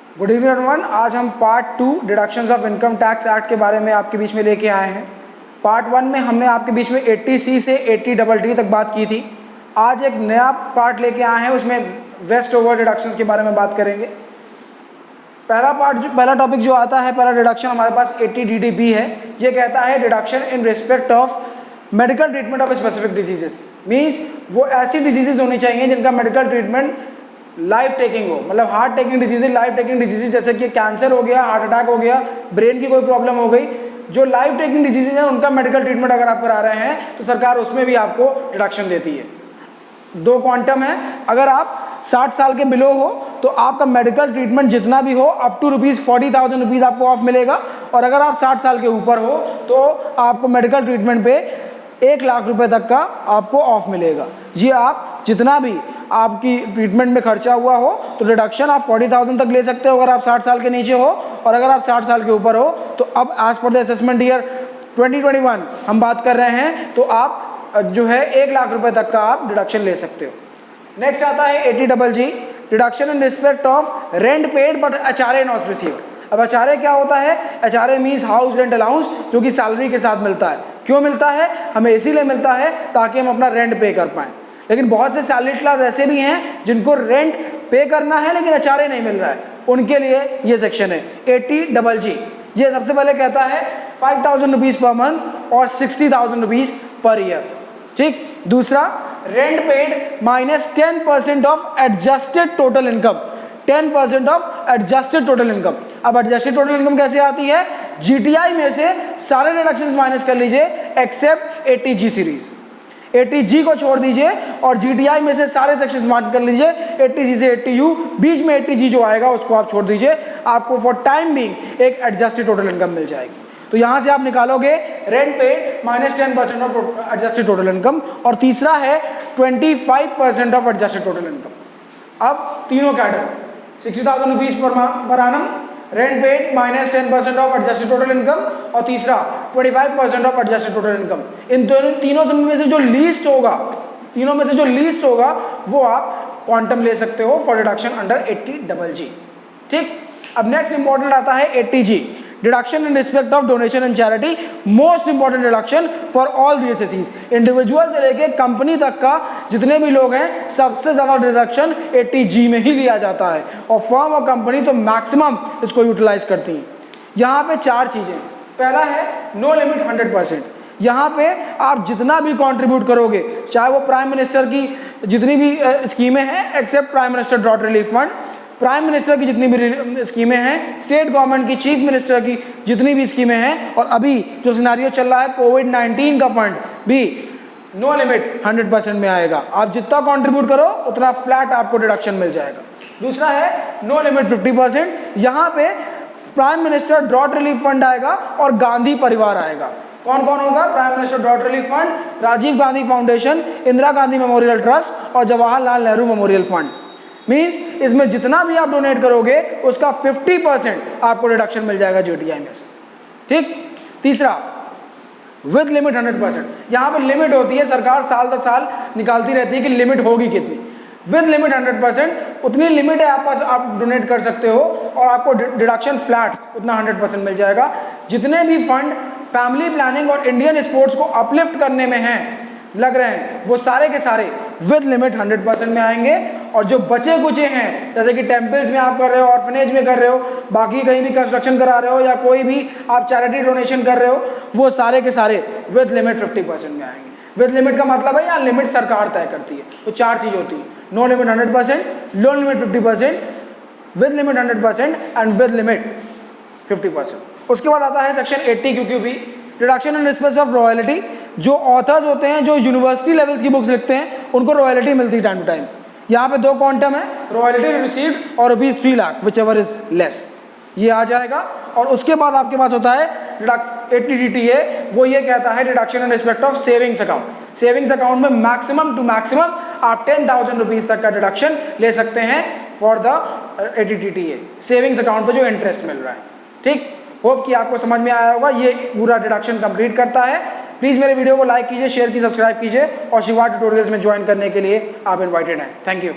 Good evening everyone. आज हम part 2 deductions of income tax act के बारे में आपके बीच में लेके आए हैं। पार्ट 1 में हमने आपके बीच में 80C से 80DD तक बात की थी। आज एक नया पार्ट लेके आए हैं, उसमें वेस्ट ओवर डिडक्शंस के बारे में बात करेंगे। पहला टॉपिक जो आता है, पहला डिडक्शन हमारे पास 80DDB है। ये कहता है deduction in respect of medical treatment of specific diseases. Means वो ऐसी डिजीजेज होनी चाहिए जिनका मेडिकल ट्रीटमेंट लाइफ टेकिंग हो, मतलब heart taking diseases, life taking diseases जैसे कि कैंसर हो गया, हार्ट अटैक हो गया, ब्रेन की कोई प्रॉब्लम हो गई, जो लाइफ टेकिंग डिजीजेज हैं उनका मेडिकल ट्रीटमेंट अगर आप करा रहे हैं तो सरकार उसमें भी आपको डिडक्शन देती है। दो क्वांटम है, अगर आप 60 साल के बिलो हो तो आपका मेडिकल ट्रीटमेंट जितना भी हो अप टू ₹40,000 रुपीज़ आपको ऑफ मिलेगा, और अगर आप 60 साल के ऊपर हो तो आपको मेडिकल ट्रीटमेंट पे 1 लाख रुपए तक का आपको ऑफ मिलेगा। ये आप जितना भी आपकी ट्रीटमेंट में खर्चा हुआ हो तो डिडक्शन आप 40,000 तक ले सकते हो अगर आप 60 साल के नीचे हो, और अगर आप 60 साल के ऊपर हो तो अब as per the assessment year 2021 हम बात कर रहे हैं तो आप जो है 1 लाख रुपए तक का आप डिडक्शन ले सकते हो। नेक्स्ट आता है 80GG, deduction in respect of rent paid but HRA not received. अब HRA क्या होता है? HRA means house rent allowance, जो कि सैलरी के साथ मिलता है। क्यों मिलता है? हमें इसीलिए मिलता है ताकि हम अपना रेंट पे कर पाएँ। लेकिन बहुत से सैलरी क्लास ऐसे भी हैं जिनको रेंट पे करना है लेकिन HRA नहीं मिल रहा है, उनके लिए ये सेक्शन है 80GG। ये सबसे पहले कहता है 5,000 रुपीज़ पर मंथ और 60,000 रुपीज़ पर ईयर। ठीक। दूसरा, rent paid minus 10% of adjusted total income, 10% of adjusted total income. अब एडजस्टेड टोटल इनकम कैसे आती है? GTI में से सारे डिडक्शंस माइनस कर लीजिए एक्सेप्ट 80G सीरीज। 80G को छोड़ दीजिए और GTI में से सारे सेक्शंस मार्क कर लीजिए 80C से 80U, बीच में 80G जो आएगा उसको आप छोड़ दीजिए। आपको फॉर टाइम बीइंग एक एडजस्टेड टोटल इनकम मिल जाएगी। तो यहाँ से आप निकालोगे rent paid minus 10% of adjusted total income, और तीसरा है 25% ऑफ एडजस्टेड टोटल इनकम। अब तीनों कैटेगरी 60,000 रुपीज़ पर आनम, rent paid minus 10% of adjusted total income, और तीसरा 25% ऑफ एडजस्टेड टोटल इनकम। इन तीनों में से जो लीस्ट होगा वो आप क्वांटम ले सकते हो फॉर डिडक्शन अंडर 80GG। ठीक। अब नेक्स्ट इंपॉर्टेंट आता है 80G, deduction in respect of donation and charity. Most important deduction for all the assessees, individual से लेके कंपनी तक का जितने भी लोग हैं सबसे ज्यादा डिडक्शन 80G में ही लिया जाता है, और फर्म और कंपनी तो मैक्सिमम इसको यूटिलाइज करती हैं। यहाँ पे 4 चीजें। पहला है नो लिमिट 100%। यहाँ पे आप जितना भी कंट्रीब्यूट करोगे, चाहे वो प्राइम मिनिस्टर की जितनी भी स्कीमें हैं except prime minister drought relief fund, prime minister की जितनी भी स्कीमें हैं, स्टेट गवर्नमेंट की, चीफ मिनिस्टर की जितनी भी स्कीमें हैं, और अभी जो सिनारियो चल रहा है कोविड-19 का फंड भी नो लिमिट 100% में आएगा। आप जितना कंट्रीब्यूट करो उतना फ्लैट आपको डिडक्शन मिल जाएगा। दूसरा है नो लिमिट 50%। यहाँ पे prime minister drought relief fund आएगा और गांधी परिवार आएगा। कौन कौन होगा? Prime minister drought relief fund, Rajiv Gandhi foundation, Indira Gandhi memorial trust और Jawaharlal Nehru memorial fund. Means इसमें जितना भी आप डोनेट करोगे उसका 50% आपको डिडक्शन मिल जाएगा GTI में से। ठीक। तीसरा, विद लिमिट 100%। यहाँ पर लिमिट होती है, सरकार साल दर साल निकालती रहती है कि लिमिट होगी कितनी। विद लिमिट 100%, उतनी लिमिट है आप पास, आप डोनेट कर सकते हो और आपको डिडक्शन फ्लैट उतना 100% मिल जाएगा। जितने भी फंड फैमिली प्लानिंग और इंडियन स्पोर्ट्स को अपलिफ्ट करने में हैं, लग रहे हैं, वो सारे के सारे विद लिमिट 100% में आएंगे। और जो बचे कुचे हैं, जैसे कि टेम्पल्स में आप कर रहे हो, ऑर्फनेज में कर रहे हो, बाकी कहीं भी कंस्ट्रक्शन करा रहे हो, या कोई भी आप चैरिटी डोनेशन कर रहे हो, वो सारे के सारे विद लिमिट 50% में आएंगे। विद लिमिट का मतलब है यहाँ लिमिट सरकार तय करती है। तो 4 चीज़ होती है, no limit 100%, low limit 50%, with limit 100% and with limit 50%। उसके बाद आता है section 80QQB, deduction in respect of royalty. जो ऑथर्स होते हैं, जो यूनिवर्सिटी लेवल्स की बुक्स लिखते हैं, उनको रॉयल्टी मिलती है टाइम टू टाइम। यहाँ पे 2 क्वांटम है, रॉयल्टी रिसीव्ड और ₹3 lakh, which ever is less, ये आ जाएगा। और उसके बाद आपके पास होता है 80DTA, वो ये कहता है deduction in respect of savings account. Savings account में मैक्सिमम टू मैक्सिमम आप 10,000 रुपीज़ तक का डिडक्शन ले सकते हैं for the 80DTA, savings account पर जो इंटरेस्ट मिल रहा है। ठीक। होप कि आपको समझ में आया होगा। ये पूरा डिडक्शन कंप्लीट करता है। प्लीज़ मेरे वीडियो को लाइक कीजिए, शेयर कीजिए, सब्सक्राइब कीजिए, और शिवा ट्यूटोरियल्स में ज्वाइन करने के लिए आप इनवाइटेड हैं। Thank you.